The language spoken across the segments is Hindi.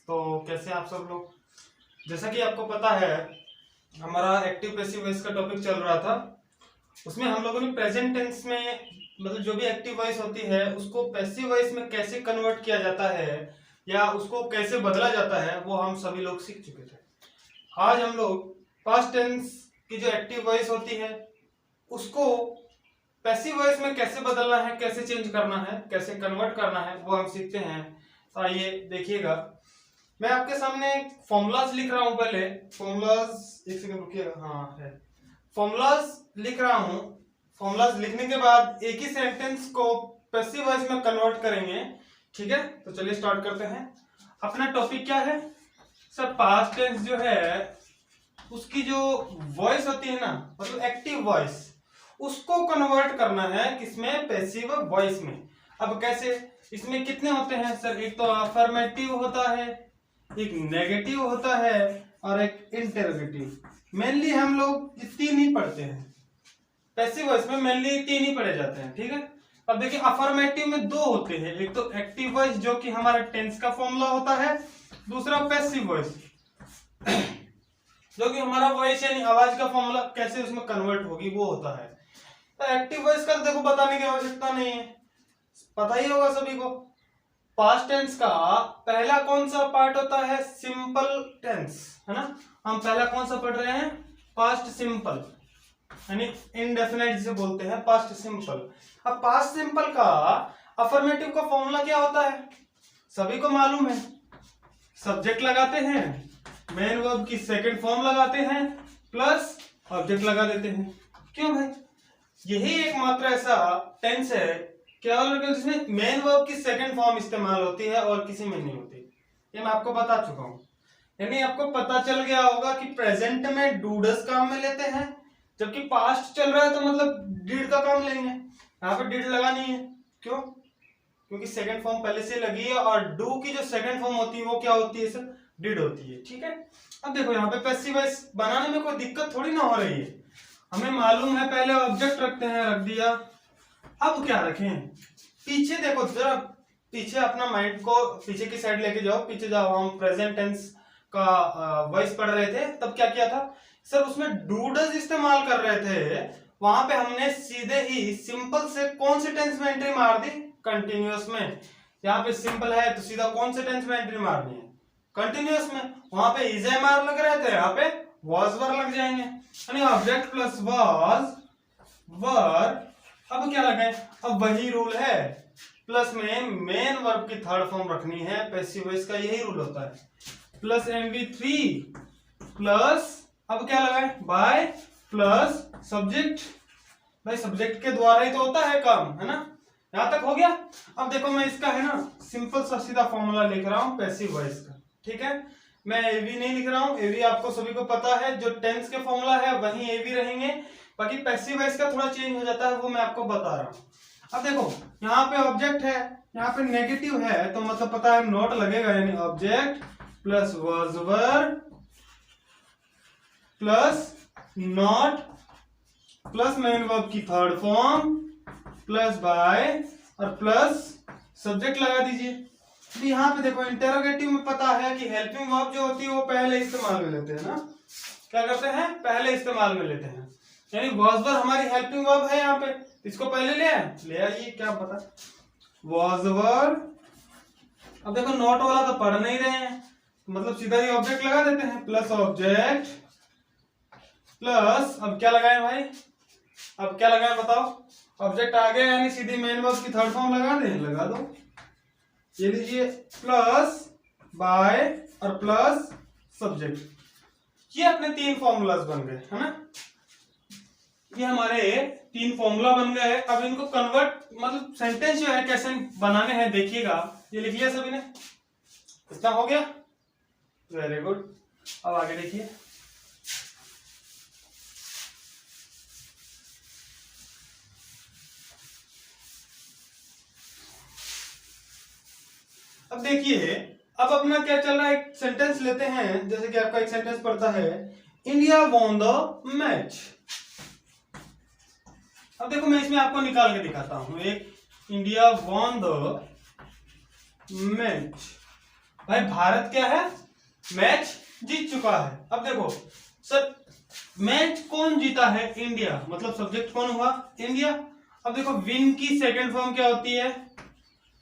तो कैसे आप सब लोग। जैसा कि आपको पता है हमारा एक्टिव पैसिव वॉइस का टॉपिक चल रहा था, उसमें हम लोगों ने प्रेजेंट टेंस में मतलब जो भी एक्टिव वॉइस होती है उसको पैसिव वॉइस में कैसे कन्वर्ट किया जाता है या उसको कैसे बदला जाता है वो हम सभी लोग सीख चुके थे। आज हम लोग पास्ट टेंस की जो एक्टिव वॉइस होती है उसको पैसिव वॉइस में कैसे बदलना है, कैसे चेंज करना है, कैसे कन्वर्ट करना है वो हम सीखते हैं। तो आइए देखिएगा, मैं आपके सामने फॉर्मूलाज लिख रहा हूं। पहले फॉर्मूलाज, एक सेकंड रुकिएगा, हाँ है, फॉर्मूलाज लिख रहा हूं। फॉर्मूलाज लिखने के बाद एक ही सेंटेंस को पैसिव वॉइस में कन्वर्ट करेंगे, ठीक है। तो चलिए स्टार्ट करते हैं। अपना टॉपिक क्या है सर? पास्ट टेंस जो है उसकी जो वॉइस होती है ना, मतलब एक्टिव वॉइस, उसको कन्वर्ट करना है किसमें? पैसिव वॉइस में। अब कैसे? इसमें कितने होते हैं सर? एक तो अफर्मेटिव होता है, एक नेगेटिव होता है और एक इंटरोगेटिव। मेनली हम लोग तीन ही पढ़ते हैं पैसिव वॉइस में, मेनली तीन ही पढ़े जाते हैं, ठीक है। अब देखिए अफर्मेटिव में दो होते हैं, एक तो एक्टिव वॉइस जो कि हमारा टेंस का फॉर्मूला होता है, दूसरा पैसिव वॉइस जो कि हमारा वॉइस यानी आवाज का फॉर्मूला कैसे उसमें कन्वर्ट होगी वो होता है। तो एक्टिव वॉइस का देखो बताने की आवश्यकता नहीं है, पता ही होगा सभी को। पास्ट टेंस का पहला कौन सा पार्ट होता है? सिंपल टेंस, है ना। हम पहला कौन सा पढ़ रहे हैं? पास्ट सिंपल, यानी इनडेफिनेट जिसे बोलते हैं, पास्ट सिंपल। अब पास्ट सिंपल का अफर्मेटिव का फॉर्मूला क्या होता है? सभी को मालूम है, सब्जेक्ट लगाते हैं, मेन वर्ब की सेकंड फॉर्म लगाते हैं, प्लस ऑब्जेक्ट लगा देते हैं। क्यों भाई? यही एकमात्र ऐसा टेंस है केवल जिसमें मेन वर्ब की सेकंड फॉर्म इस्तेमाल होती है और किसी में नहीं होती। ये मैं आपको बता चुका हूं, यानी आपको पता चल गया होगा कि प्रेजेंट में डूडस काम में लेते हैं, जबकि पास्ट चल रहा है तो मतलब डिड का काम लेंगे। यहाँ पे डिड लगानी है, क्यों? क्योंकि सेकंड फॉर्म पहले से लगी है और डू की जो सेकंड फॉर्म होती है वो क्या होती है सर? डिड होती है, ठीक है। अब देखो यहाँ पे पैसिव वॉइस बनाने में कोई दिक्कत थोड़ी ना हो रही है, हमें मालूम है पहले ऑब्जेक्ट रखते हैं, रख दिया। अब क्या रखें? पीछे देखो जरा, पीछे अपना माइंड को पीछे की साइड लेके जाओ, पीछे जाओ। हम प्रेजेंट टेंस का वॉइस पढ़ रहे थे तब क्या किया था सर? उसमें डूडस इस्तेमाल कर रहे थे, वहां पे हमने सीधे ही सिंपल से कौन से टेंस में एंट्री मार दी? कंटिन्यूअस में। यहाँ पे सिंपल है तो सीधा कौन से टेंस में एंट्री मारनी है? कंटिन्यूअस में। वहां पे इज मार लग रहे थे, यहाँ पे वॉज वर लग जाएंगे, यानी ऑब्जेक्ट प्लस वॉज वर। अब क्या लगाए? अब वही रूल है, प्लस में मेन वर्ब की थर्ड फॉर्म रखनी है। पैसिव वॉइस का यही रूल होता है, प्लस MV3 प्लस, अब क्या लगाए? By plus subject. भाई सब्जेक्ट के द्वारा ही तो होता है काम, है ना। यहां तक हो गया। अब देखो मैं इसका है ना सिंपल सा सीधा फॉर्मूला लिख रहा हूं पैसिव वॉइस का, ठीक है। मैं एवी नहीं लिख रहा हूं, एवी आपको सभी को पता है, जो टेंस के फॉर्मूला है वही एवी रहेंगे, बाकी पैसिव वॉइस का थोड़ा चेंज हो जाता है, वो मैं आपको बता रहा हूं। अब देखो यहाँ पे ऑब्जेक्ट है, यहाँ पे नेगेटिव है, तो मतलब पता है नॉट लगेगा, यानी object plus was were plus not plus main verb की थर्ड फॉर्म प्लस बाय और प्लस सब्जेक्ट लगा दीजिए। तो यहाँ पे देखो इंटेरोगेटिव में पता है कि हेल्पिंग वर्ब जो होती है वो पहले इस्तेमाल में लेते हैं ना। क्या करते हैं? पहले इस्तेमाल में लेते हैं, यानी वॉज वर हमारी हेल्पिंग वर्ब है यहाँ पे, इसको पहले ले आइए, क्या पता वॉज वर। अब देखो नॉट वाला तो पढ़ नहीं रहे हैं, मतलब सीधा ही ऑब्जेक्ट लगा देते हैं, प्लस ऑब्जेक्ट प्लस, अब क्या लगाए भाई? अब क्या लगाए बताओ? ऑब्जेक्ट आ गया, यानी सीधी मेन वर्ब की थर्ड फॉर्म लगा दें, लगा दो। ये लीजिए प्लस बाय और प्लस सब्जेक्ट। ये अपने तीन फॉर्मूलाज बन गए, है ना। ये हमारे तीन फॉर्मूला बन गए। अब इनको कन्वर्ट मतलब सेंटेंस जो है कैसे बनाने हैं देखिएगा। ये लिख लिया सभी ने? इतना हो गया, वेरी गुड। अब आगे देखिए, अब देखिए, अब अपना क्या चल रहा है, एक सेंटेंस लेते हैं। जैसे कि आपका एक सेंटेंस पढ़ता है, इंडिया वॉन द मैच। अब देखो मैं इसमें आपको निकाल के दिखाता हूं, एक इंडिया वॉन द मैच। भाई भारत क्या है, मैच जीत चुका है। अब देखो सर, मैच कौन जीता है, इंडिया, मतलब सब्जेक्ट कौन हुआ, इंडिया। अब देखो विन की सेकंड फॉर्म क्या होती है,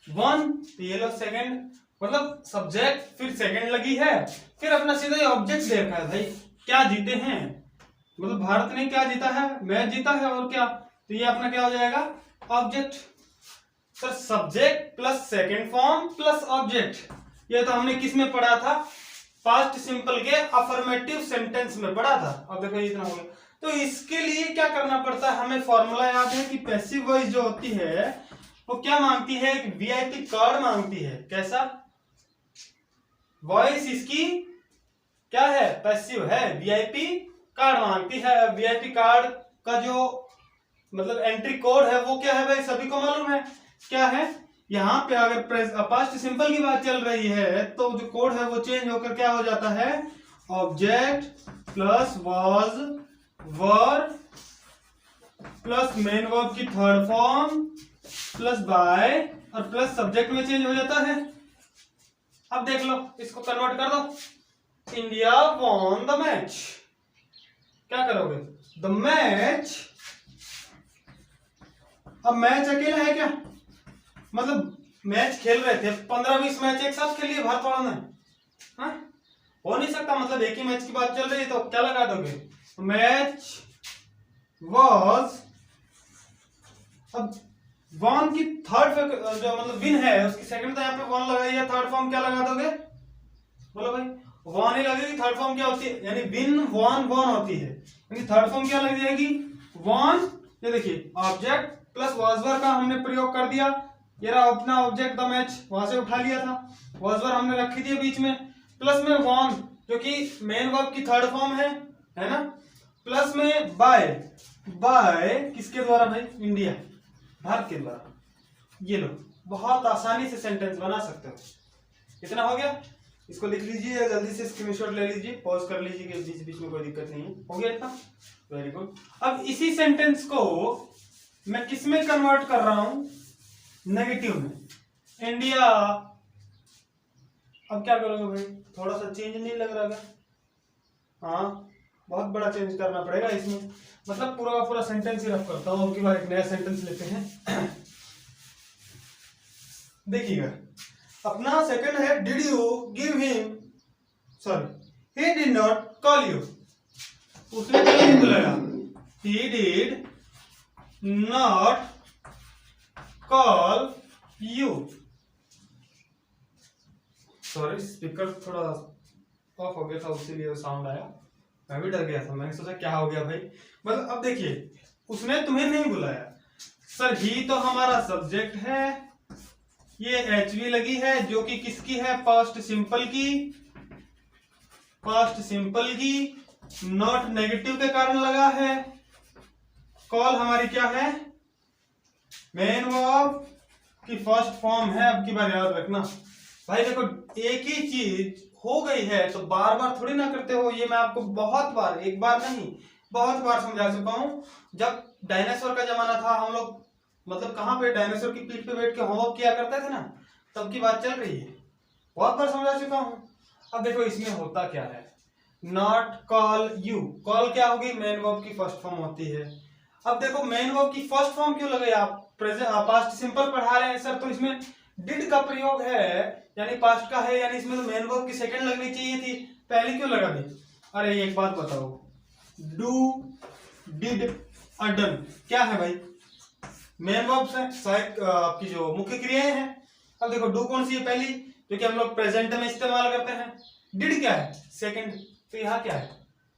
वन, तो ये लो सेकंड, मतलब सब्जेक्ट फिर सेकंड लगी है, फिर अपना सीधा ये ऑब्जेक्ट देखा है भाई क्या जीते हैं, मतलब भारत ने क्या जीता है, मैच जीता है, और क्या, तो ये अपना क्या हो जाएगा, object. Sir subject plus second form plus object, ये तो हमने किस में पढ़ा था, पास्ट सिंपल के अफर्मेटिव सेंटेंस में पढ़ा था। अब देखो इतना हो गया, तो इसके लिए क्या करना पड़ता है, हमें फॉर्मूला याद है कि पैसिव वॉइस जो होती है वो क्या मांगती है, एक वीआईपी कार्ड मांगती है। कैसा, वॉइस इसकी क्या है, पैसिव है, वीआईपी कार्ड मांगती है। वीआईपी कार्ड का जो मतलब एंट्री कोड है वो क्या है भाई, सभी को मालूम है क्या है, यहाँ पे अगर पास्ट सिंपल की बात चल रही है तो जो कोड है वो चेंज होकर क्या हो जाता है, object plus was were plus main verb की थर्ड फॉर्म प्लस बाय और प्लस सब्जेक्ट में चेंज हो जाता है। अब देख लो, इसको कन्वर्ट कर दो, इंडिया वॉन द मैच, क्या करोगे, द मैच। अब मैच अकेला है क्या, मतलब मैच खेल रहे थे, 15-20 मैच एक साथ खेलिए भारत वालों ने, हाँ? हो नहीं सकता, मतलब एक ही मैच की बात चल रही है, तो क्या लगा दोगे, मैच वॉज, अब वन की थर्ड जो मतलब विन है उसकी सेकंड, तो यहाँ पे वन लगाई है, थर्ड फॉर्म क्या लगा दोगे, बोलो भाई, वन ही लगेगी, थर्ड फॉर्म क्या होती है, यानी विन वन वन होती है, यानी थर्ड फॉर्म क्या लग जाएगी, वन। ये देखिए ऑब्जेक्ट प्लस वाजवर का हमने प्रयोग कर दिया, ये रहा अपना ऑब्जेक्ट द मैच, वहां से उठा लिया था, वाजवर हमने रखी थी बीच में, प्लस में वन जो कि मेन वर्ब की थर्ड फॉर्म है ना, प्लस में बाय, बाय किसके द्वारा भाई, इंडिया, भारत के द्वारा। ये लो, बहुत आसानी से सेंटेंस बना सकते हो। इतना हो गया, इसको लिख लीजिए, जल्दी से स्क्रीनशॉट ले लीजिए, पॉज कर लीजिए कि बीच बीच में कोई दिक्कत नहीं है। हो गया इतना, वेरी गुड। अब इसी सेंटेंस को मैं किस में कन्वर्ट कर रहा हूं, नेगेटिव में, इंडिया। अब क्या करोगे भाई, थोड़ा सा चेंज नहीं लग रहा है, हाँ बहुत बड़ा चेंज करना पड़ेगा इसमें, मतलब पूरा का पूरा सेंटेंस ही रफ करता हूं। अब की बार एक नया सेंटेंस लेते हैं। देखिएगा, अपना सेकंड है, did you give him, sorry he did not call you, उसने कल नहीं बुलाया, he did not call you, sorry speaker थोड़ा ऑफ हो गया था इसीलिए साउंड आया, मैं भी डर गया था, मैंने सोचा क्या हो गया भाई, मतलब अब देखिए उसने तुम्हें नहीं बुलाया, सर ही तो हमारा सब्जेक्ट है, ये एचवी लगी है जो कि किसकी है, पास्ट सिंपल की, पास्ट सिंपल की, नॉट नेगेटिव के कारण लगा है, कॉल हमारी क्या है, मेन वर्ब की फर्स्ट फॉर्म है। अब की बार याद रखना भाई, देखो एक ही चीज हो गई है तो बार बार थोड़ी ना करते हो, ये मैं आपको बहुत बार, एक बार नहीं बहुत बार समझा चुका हूँ। जब डायनासोर का जमाना था, हम लोग मतलब कहाँ पे डायनासोर की पीठ पे बैठ के होमवर्क किया करते थे ना, तब की बात चल रही है, बहुत बार समझा चुका हूँ। अब देखो इसमें होता क्या है, नॉट कॉल यू, कॉल क्या होगी, मेन वर्ब की फर्स्ट फॉर्म होती है। अब देखो मेन वर्ब की फर्स्ट फॉर्म क्यों लगे, आप प्रेजेंट पास्ट सिंपल पढ़ा रहे हैं सर, तो इसमें डिड का प्रयोग है, यानी पास्ट का है, यानी इसमें तो मेन वर्ब की सेकंड लगनी चाहिए थी, पहले क्यों लगा दी। अरे एक बात बताओ, डू डिड और डन क्या है भाई, मेन वर्ब से सहायक आपकी जो मुख्य क्रियाएं हैं। अब देखो डू कौन सी है, पहली, जो कि हम लोग प्रेजेंट में इस्तेमाल करते हैं, डिड क्या है, सेकंड, तो यहाँ क्या है,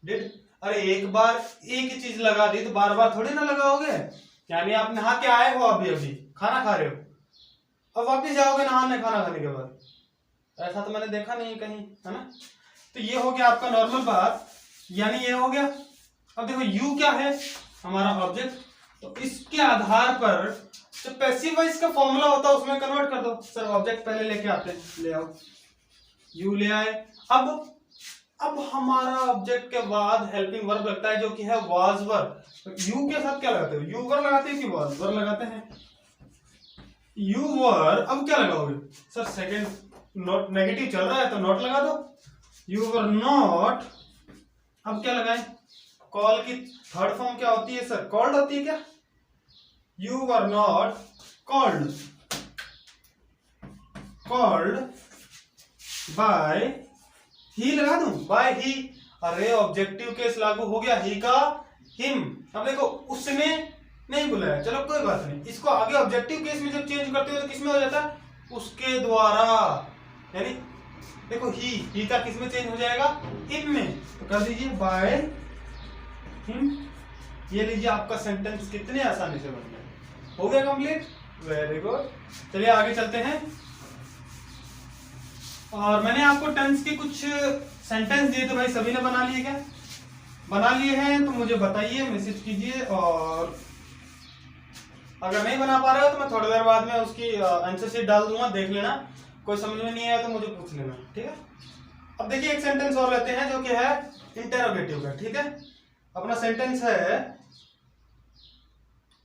डिड। अरे एक बार एक ही चीज लगा दी तो बार बार थोड़ी ना लगाओगे, यानी आप नहा के आए हो, अभी अभी खाना खा रहे हो, अब वापिस जाओगे नहाने खाना खाने के बाद, ऐसा तो मैंने देखा नहीं कहीं, है ना। तो ये हो गया आपका नॉर्मल बात, यानी ये हो गया। अब देखो यू क्या है, हमारा ऑब्जेक्ट, तो इसके आधार पर जो पैसिव वॉइस का फॉर्मूला होता है उसमें कन्वर्ट कर दो। सर ऑब्जेक्ट पहले लेके आते हैं, ले आओ, यू ले आए। अब हमारा ऑब्जेक्ट के बाद हेल्पिंग वर्ब लगता है जो कि है वाज वर, तो यू के साथ क्या लगाते हो, यू वर लगाते हैं कि वाज वर लगाते हैं, यू वर। अब क्या लगाओगे सर, सेकंड नॉट नेगेटिव चल रहा है तो नॉट लगा दो। यू वर नॉट, अब क्या लगाए, कॉल की थर्ड फॉर्म क्या होती है सर, कॉल्ड होती है क्या? You were not called, called by ही लगा दूं, बाय ही। अरे ऑब्जेक्टिव केस लागू हो गया, ही का हिम। अब देखो उसने नहीं बुलाया, चलो कोई बात नहीं, इसको आगे ऑब्जेक्टिव केस में जब चेंज करते हो तो किसमें हो जाता है, उसके द्वारा। यानी देखो ही का किसमें चेंज हो जाएगा, हिम में। तो कर दीजिए बाय हिम। ये लीजिए आपका सेंटेंस कितने आसानी से बन गया, हो गया कंप्लीट, वेरी गुड। चलिए आगे चलते हैं। और मैंने आपको टेंस के कुछ सेंटेंस दिए थे भाई, सभी ने बना लिए क्या? बना लिए हैं तो मुझे बताइए, मैसेज कीजिए। और अगर नहीं बना पा रहे हो तो मैं थोड़ी देर बाद में उसकी आंसर शीट डाल दूंगा, देख लेना। कोई समझ में नहीं आया तो मुझे पूछ लेना, ठीक है। अब देखिए एक सेंटेंस और लेते हैं जो कि है इंटेरोगेटिव का, ठीक है। अपना सेंटेंस है,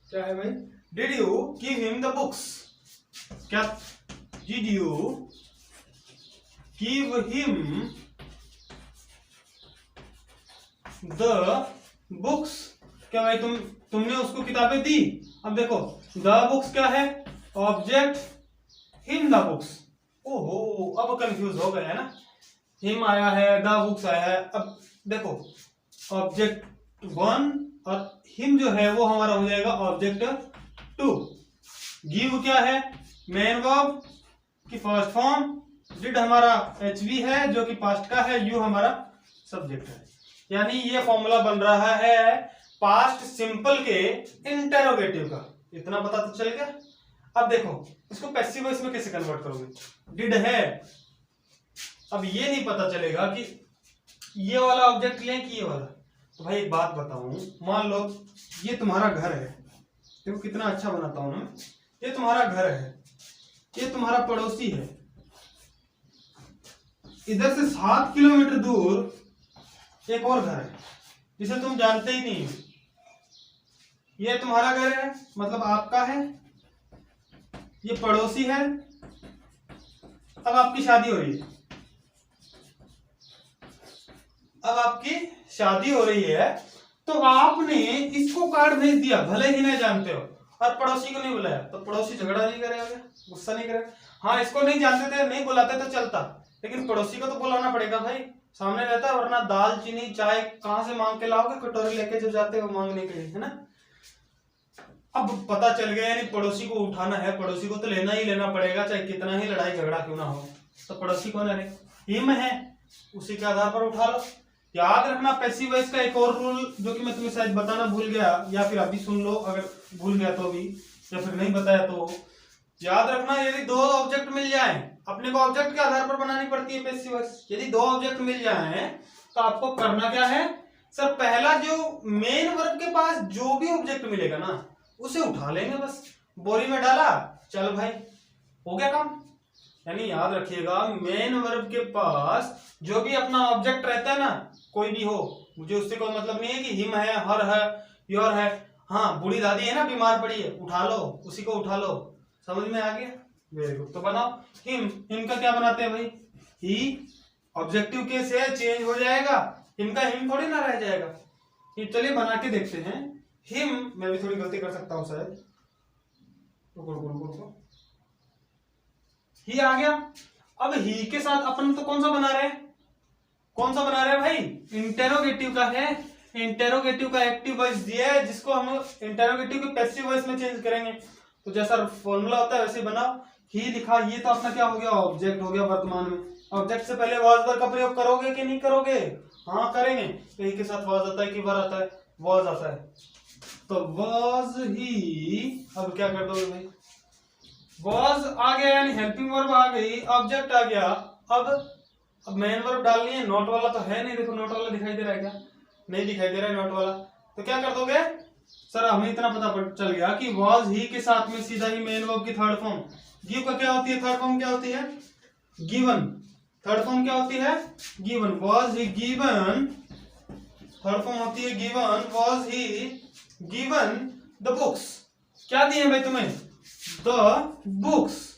क्या है भाई, did you give him the books, क्या did you give him the books, क्या भाई तुमने उसको किताबें दी। अब देखो द बुक्स क्या है, ऑब्जेक्ट, हिम द बुक्स। ओहो अब कंफ्यूज हो गए है ना, हिम आया है, द बुक्स आया है। अब देखो ऑब्जेक्ट 1 और हिम जो है वो हमारा हो जाएगा ऑब्जेक्ट 2। गिव क्या है, मेन वर्ब की फर्स्ट फॉर्म। डिड हमारा एचवी है जो कि पास्ट का है, यू हमारा सब्जेक्ट है। यानी ये फॉर्मूला बन रहा है पास्ट सिंपल के इंटेरोगेटिव का, इतना पता तो चल गया। अब देखो इसको पैसिव वॉइस में कैसे कन्वर्ट करोगे, डिड है। अब ये नहीं पता चलेगा कि ये वाला ऑब्जेक्ट लें कि ये वाला। तो भाई एक बात बताऊं, मान लो ये तुम्हारा घर है, देखो कितना अच्छा बनाता हूं मैं, ये तुम्हारा घर है, ये तुम्हारा पड़ोसी है, इधर से 7 किलोमीटर दूर एक और घर है जिसे तुम जानते ही नहीं हो। ये तुम्हारा घर है मतलब आपका है, ये पड़ोसी है। अब आपकी शादी हो रही है, अब आपकी शादी हो रही है तो आपने इसको कार्ड भेज दिया, भले ही नहीं जानते हो, और पड़ोसी को नहीं बुलाया, तो पड़ोसी झगड़ा नहीं करेगा, गुस्सा नहीं करेगा। हाँ इसको नहीं जानते थे, नहीं बुलाते तो चलता, लेकिन पड़ोसी को तो बुलाना पड़ेगा भाई, सामने रहता है, वरना दाल चीनी चाय कहां से मांग के लाओगे, कटोरी लेके जो जाते हो मांगने के लिए, है ना। अब पता चल गया यानी पड़ोसी को उठाना है, पड़ोसी को तो लेना ही लेना पड़ेगा, चाहे कितना ही लड़ाई झगड़ा क्यों ना हो। तो पड़ोसी कौन है, हिम है, उसी के आधार पर उठा लो। याद रखना पैसिव वॉइस का एक और रूल जो कि मैं तुम्हें शायद बताना भूल गया, या फिर अभी सुन लो अगर भूल गया तो भी, या फिर नहीं बताया तो याद रखना, यदि 2 ऑब्जेक्ट मिल जाएं, अपने को ऑब्जेक्ट के आधार पर बनानी पड़ती है पैसिव वॉइस। यदि 2 ऑब्जेक्ट मिल जाएं तो आपको करना क्या है सर, पहला जो मेन वर्ब के पास जो भी ऑब्जेक्ट मिलेगा ना उसे उठा लेंगे, बस बोरी में डाला, चल भाई हो गया काम। यानी याद रखिएगा मेन वर्ब के पास जो भी अपना ऑब्जेक्ट रहता है ना, कोई भी हो, मुझे उससे कोई मतलब नहीं है कि हिम है, हर है, योर है। हाँ बूढ़ी दादी है ना बीमार पड़ी है, उठा लो, उसी को उठा लो, समझ में आ गया, वेरी गुड। तो बनाओ हिम, हिम का क्या बनाते हैं भाई, ही ऑब्जेक्टिव केस है, चेंज हो जाएगा, हिम का हिम थोड़ी ना रह जाएगा। चलिए बना के देखते हैं। हिम, मैं भी थोड़ी गलती कर सकता हूं शायद, ही आ गया। अब ही के साथ अपन तो कौन सा बना रहे हैं, कौन सा बना रहे हैं भाई, इंटेरोगेटिव का है। इंटेरोगेटिव का एक्टिव वॉइस दिया है जिसको हम इंटेरोगेटिव के पैसिव वॉइस में चेंज करेंगे। तो जैसा फॉर्मूला होता है वैसे बनाओ, ही लिखा, ये तो अपना क्या हो गया, ऑब्जेक्ट हो गया वर्तमान में। ऑब्जेक्ट से पहले वॉज वर का प्रयोग करोगे कि नहीं करोगे, हाँ करेंगे। तो ही के साथ वॉज आता है कि वर आता है, वॉज आता है, तो वॉज ही। अब क्या कर दोगे भाई, वॉज आ गया यानी हेल्पिंग वर्ब आ गई, ऑब्जेक्ट आ गया। अब मेन वर्ब डालनी है, नोट वाला तो है नहीं, देखो नोट वाला दिखाई दे रहा है क्या, नहीं दिखाई दे रहा है नोट वाला। तो क्या कर दोगे सर, हमें इतना पता चल गया कि वॉज ही के साथ में सीधा ही मेन वर्ब की थर्ड फॉर्म, गिव का क्या होती है, थर्ड फॉर्म क्या होती है, गिवन। थर्ड फॉर्म क्या होती है, given. Was he given, third form होती है given, was he given the books. क्या दिए भाई तुम्हें, द बुक्स,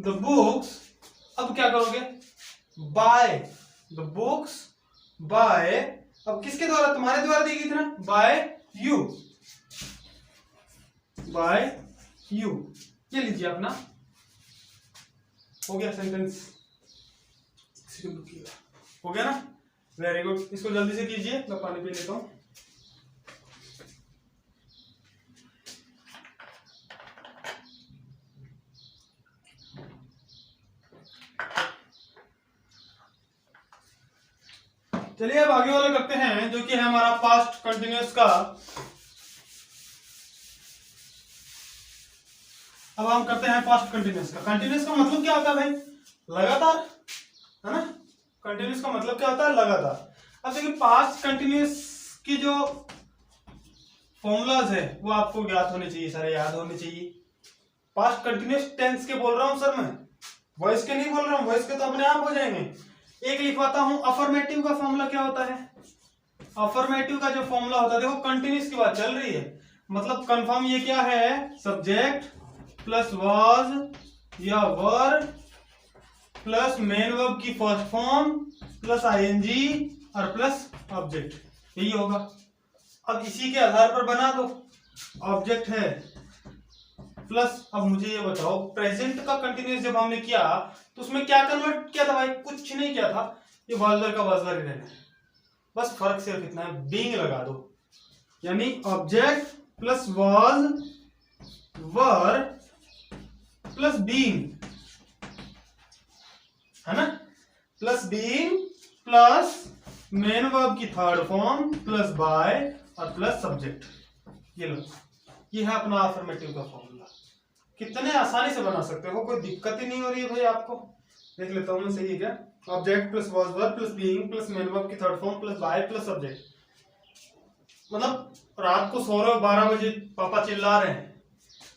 द बुक्स, अब क्या करोगे, बाय द बुक्स बाय, अब किसके द्वारा, तुम्हारे द्वारा दी गई थी ना, बाय यू, बाय यू, ये लीजिए अपना, हो गया सेंटेंस, हो गया ना, वेरी गुड। इसको जल्दी से कीजिए, मैं पानी पी लेता हूं। चलिए अब आगे वाला करते हैं, जो कि है हमारा पास्ट कंटिन्यूअस का। अब हम करते हैं पास्ट कंटिन्यूअस का। कंटिन्यूअस का मतलब क्या होता है भाई, लगातार, है ना। कंटिन्यूअस का मतलब क्या होता है, लगातार। अब देखिए पास्ट कंटिन्यूअस की जो फॉर्मूलाज है वो आपको ज्ञात होने चाहिए, सारे याद होने चाहिए। पास्ट कंटिन्यूअस टेंस के बोल रहा हूं सर मैं, वॉइस के नहीं बोल रहा हूं, वॉइस के तो अपने आप हो जाएंगे। एक लिखवाता हूं, अफर्मेटिव का फॉर्मूला क्या होता है। अफर्मेटिव का जो फॉर्मूला होता है, देखो कंटिन्यूअस की बात चल रही है, मतलब कंफर्म ये क्या है, सब्जेक्ट प्लस वाज या वर प्लस मेन वर्ब की फर्स्ट फॉर्म प्लस आईएनजी और प्लस ऑब्जेक्ट, यही होगा। अब इसी के आधार पर बना दो, ऑब्जेक्ट है प्लस, अब मुझे ये बताओ प्रेजेंट का कंटिन्यूअस जब हमने किया तो उसमें क्या कन्वर्ट किया था भाई, कुछ नहीं किया था, ये वाजलर का वाजलर ही रहना है, बस फर्क सिर्फ इतना है, बीइंग लगा दो, यानी object plus was were plus being, है ना, plus being plus main verb की थर्ड फॉर्म प्लस बाय और प्लस सब्जेक्ट, ये लो, ये है अपना अफर्मेटिव का फॉर्मूला। कितने आसानी से बना सकते हो, कोई दिक्कत ही नहीं हो रही है भाई आपको। देख लेता हूं मैं, सही है क्या, object plus was verb plus being plus main verb की third form plus by plus subject. मतलब रात को सो रहे हो 12 बजे, पापा चिल्ला रहे हैं,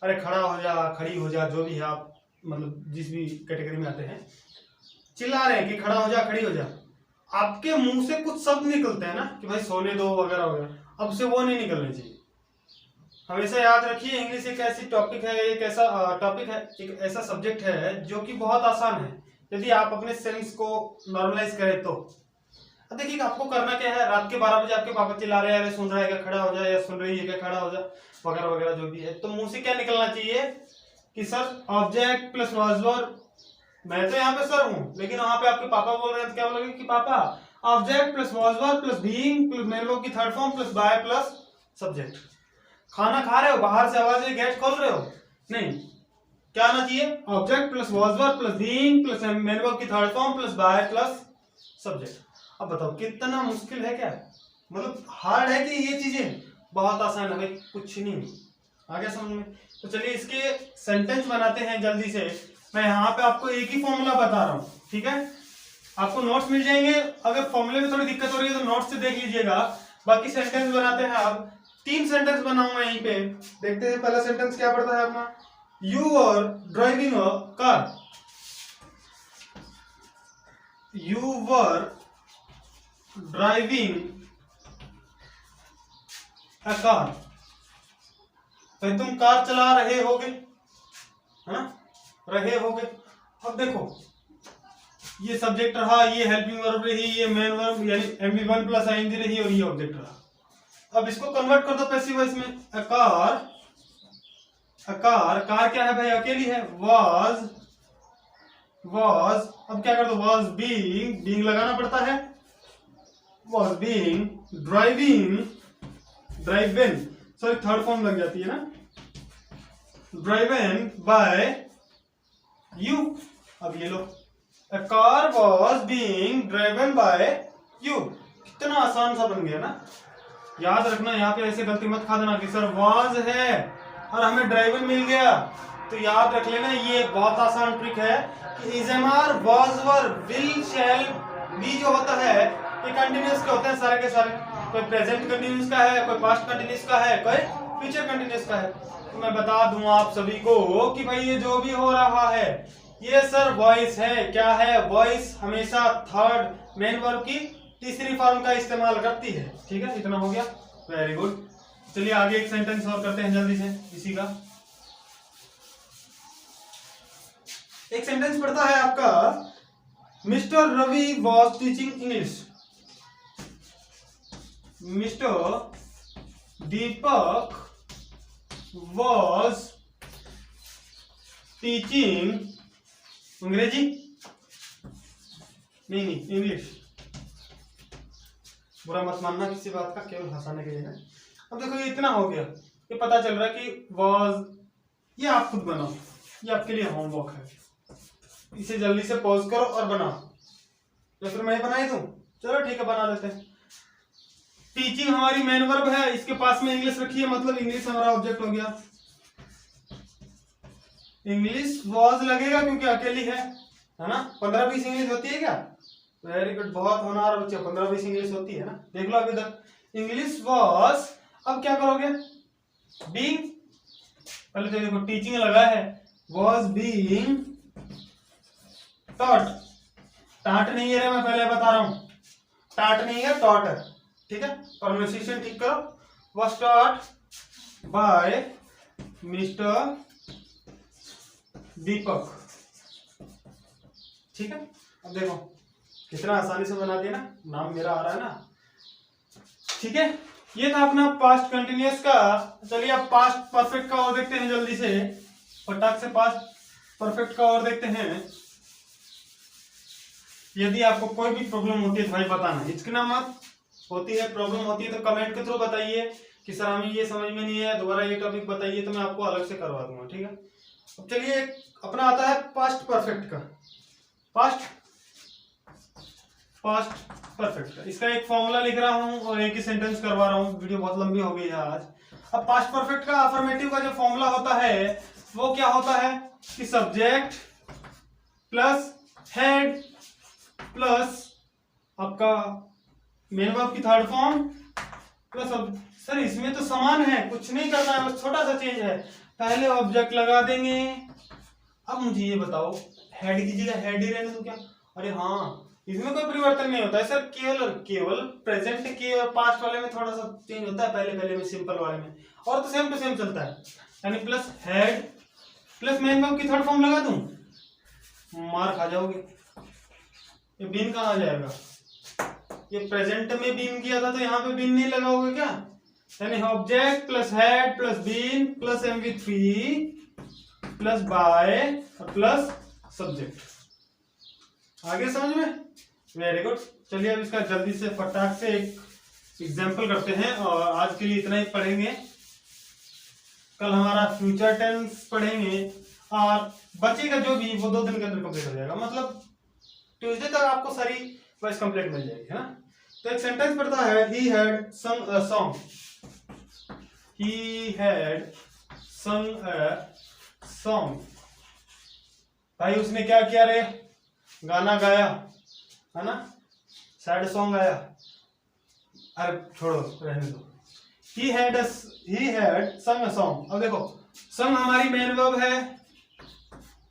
अरे खड़ा हो जा, खड़ी हो जा, जो भी है आप, मतलब जिस भी कैटेगरी में आते हैं, चिल्ला रहे हैं कि खड़ा हो जा, खड़ी हो जा, आपके मुंह से कुछ शब्द निकलते हैं ना कि भाई सोने दो वगैरह वगैरह, अब से वो नहीं निकलने चाहिए। हमेशा याद रखिए, इंग्लिश एक ऐसी टॉपिक है, एक ऐसा टॉपिक है, एक ऐसा सब्जेक्ट है जो कि बहुत आसान है यदि आप अपने सेंस को नॉर्मलाइज करें तो। अब देखिए आपको करना क्या है, रात के 12 बजे आपके पापा चिल्ला रहे हैं, अरे सुन रहा है क्या, खड़ा हो जा, या सुन रही है क्या, खड़ा हो जा, वगैरह वगैरह जो भी है, तो मुंह से क्या निकलना चाहिए कि sir object plus was verb, मैं तो यहाँ पे सर हूं, लेकिन वहां पे आपके पापा बोल रहे हैं तो क्या बोलोगे कि पापा object plus was verb plus being plus main verb की third form plus by plus subject. खाना खा रहे हो, बाहर से आवाज है, गैस खोल रहे हो, नहीं, क्या आना चाहिए, object plus was verb plus being plus main verb की third form plus by plus subject. अब बताओ कितना मुश्किल है क्या, मतलब हार्ड है कि ये चीजें बहुत आसान है भाई, कुछ नहीं, आ गया समझ में। तो चलिए इसके सेंटेंस बनाते हैं जल्दी से। मैं यहाँ पे आपको एक ही फॉर्मूला बता रहा हूँ, ठीक है, आपको नोट्स मिल जाएंगे, अगर फॉर्मूले में थोड़ी दिक्कत हो रही है तो नोट्स से देख लीजिएगा। बाकी सेंटेंस बनाते हैं। अब 3 सेंटेंस बनाऊंगा यहीं पे, देखते हैं पहला सेंटेंस क्या पड़ता है अपना, you are driving a car, you were driving a car, तो तुम कार चला रहे होगे, है ना, रहे होगे। अब देखो ये सब्जेक्ट रहा, ये हेल्पिंग वर्ब रही, ये मेन वर्ब यानी MV1 प्लस आईएनजी रही, और ये ऑब्जेक्ट रहा। अब इसको कन्वर्ट कर दो पैसिव वॉइस में, अ कार, कार क्या है भाई, अकेली है, वाज, अब क्या कर दो, वाज बीइंग लगाना पड़ता है, was being driven, sorry third form लग जाती है ना, ड्राइवन बाय यू। अब ये लो, a car was being driven by you, कितना आसान सा बन गया ना। याद रखना, यहाँ पे ऐसे गलती मत खा देना कि सर was है और हमें ड्राइवन मिल गया, तो याद रख लेना ये बहुत आसान ट्रिक है कि is MR was were will shall be जो होता है ये कंटिन्यूअस के होते हैं सारे के सारे, कोई प्रेजेंट कंटिन्यूअस का है, कोई पास्ट कंटिन्यूअस का है, कोई फ्यूचर कंटिन्यूअस का है। तो मैं बता दूं आप सभी को कि भाई ये जो भी हो रहा है ये सर वॉइस है, क्या है, वॉइस हमेशा थर्ड मेन वर्ब की तीसरी फॉर्म का इस्तेमाल करती है, ठीक है, इतना हो गया, वेरी गुड। चलिए आगे एक सेंटेंस और करते हैं जल्दी से इसी का। एक सेंटेंस पढ़ता है आपका, mister Ravi was teaching English. Mister Deepak was teaching अंग्रेजी, नहीं इंग्लिश। बुरा मत मानना किसी बात का, केवल हंसाने के लिए है। अब देखो ये इतना हो गया, ये पता चल रहा है कि वॉज, ये आप खुद बनाओ, ये आपके लिए होमवर्क है। इसे जल्दी से पॉज करो और बनाओ, या फिर मैं बनाई दूं? चलो ठीक है, बना लेते हैं। टीचिंग हमारी मेन वर्ब है, इसके पास में इंग्लिश रखी है, मतलब इंग्लिश हमारा ऑब्जेक्ट हो गया। इंग्लिश वॉज लगेगा क्योंकि अकेली है ना। 15-20 इंग्लिश होती है क्या? वेरी गुड, बहुत होनहार बच्चे, 15-20 इंग्लिश होती है ना। देख लो अभी तक इंग्लिश वॉज। अब क्या करोगे? बीइंग, पहले तो देखो टीचिंग लगा है, वॉज बीइंग टॉट। टाट नहीं है रे, मैं पहले बता रहा हूं, टाट नहीं है, टॉट है, ठीक है। प्रोनाउंसिएशन ठीक करो। वॉज टॉट बाय मिस्टर दीपक, ठीक है। अब देखो कितना आसानी से बना दिया ना, नाम मेरा आ रहा है ना, ठीक है। ये था अपना पास्ट कंटिन्यूअस का। चलिए अब पास्ट परफेक्ट का और देखते हैं जल्दी से, फटाक से पास्ट परफेक्ट का और देखते हैं। यदि आपको कोई भी प्रॉब्लम होती है तो भाई बताना, हिचकना मत। होती है प्रॉब्लम होती है तो कमेंट के थ्रू बताइए कि सर हमें ये समझ में नहीं है, दोबारा ये टॉपिक बताइए, तो मैं आपको अलग से करवा दूंगा, ठीक है। अब चलिए अपना आता है पास्ट परफेक्ट का। पास्ट परफेक्ट का इसका एक फॉर्मूला लिख रहा हूं और एक ही सेंटेंस करवा रहा हूं, वीडियो बहुत लंबी हो गई है आज। अब पास्ट परफेक्ट का अफर्मेटिव का जो फॉर्मूला होता है वो क्या होता है कि सब्जेक्ट प्लस हेड प्लस आपका मेन वर्ब की थर्ड फॉर्म प्लस। अब सर इसमें तो समान है, कुछ नहीं करना है, बस छोटा सा चेंज है, पहले ऑब्जेक्ट लगा देंगे। अब मुझे ये बताओ, हेड की जगह हेड ही रहने दो क्या? अरे हाँ, इसमें कोई परिवर्तन नहीं होता है सर, केवल प्रेजेंट के और पास्ट वाले में थोड़ा सा चेंज होता है, पहले में सिंपल वाले में, और तो सेम टू सेम चलता है। यानी plus head plus main verb की थर्ड फॉर्म लगा दूं, मार खा जाओगे। ये बीन कहाँ आ जाएगा? ये प्रेजेंट में बीन किया था तो यहाँ पे बीन नहीं लगाओगे क्या? यानी object plus head plus been plus MV3 plus by plus subject. आगे समझ में? Very good. चलिए अब इसका जल्दी से फटाक से एक एग्जाम्पल करते हैं, और आज के लिए इतना ही पढ़ेंगे। कल हमारा फ्यूचर टेंस पढ़ेंगे, और बचेगा जो भी वो 2 दिन के अंदर कंप्लीट हो जाएगा, मतलब ट्यूसडे तक आपको सारी वॉइस कंप्लीट मिल जाएगी, है ना। तो एक सेंटेंस पढ़ता है, he had sung a song, he had sung a song। भाई उसने क्या किया रे? गाना गाया, है ना, सैड सॉन्ग गाया। अरे छोड़ो, रहने दो। he had sung a song। अब देखो sung हमारी मेन वर्ब है,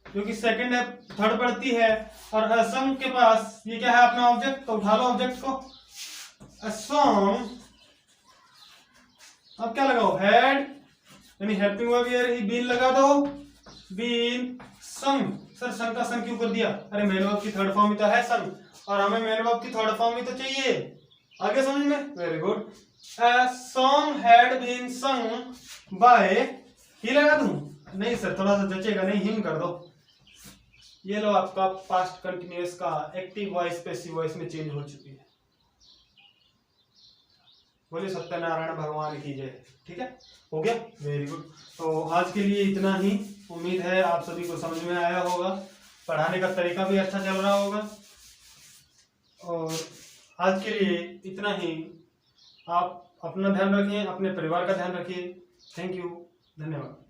जो कि सेकंड है, थर्ड पढ़ती है, और sung के पास ये क्या है अपना ऑब्जेक्ट, तो उठा लो ऑब्जेक्ट को, a song। अब क्या लगाओ? हेड, यानी हेल्पिंग वर्ब हियर, बीन लगा दो, बीन sung। सर सन का सन क्यों कर दिया? अरे मेन वर्ब की थर्ड फॉर्म ही तो है सन, और हमें मेन वर्ब की थर्ड फॉर्म ही तो चाहिए। आगे समझ में? Very good. A song had been sung by, ही लगा दूं? नहीं सर, थोड़ा सा जचेगा नहीं, हिम कर दो। ये लो आपका पास्ट कंटिन्यूअस का एक्टिव वॉइस पैसिव वॉइस में चेंज हो चुकी है। बोले सत्यनारायण भगवान की जय। ठीक है, हो गया, वेरी गुड। तो आज के लिए इतना ही। उम्मीद है आप सभी को समझ में आया होगा, पढ़ाने का तरीका भी अच्छा चल रहा होगा। और आज के लिए इतना ही। आप अपना ध्यान रखिए, अपने परिवार का ध्यान रखिए। थैंक यू, धन्यवाद।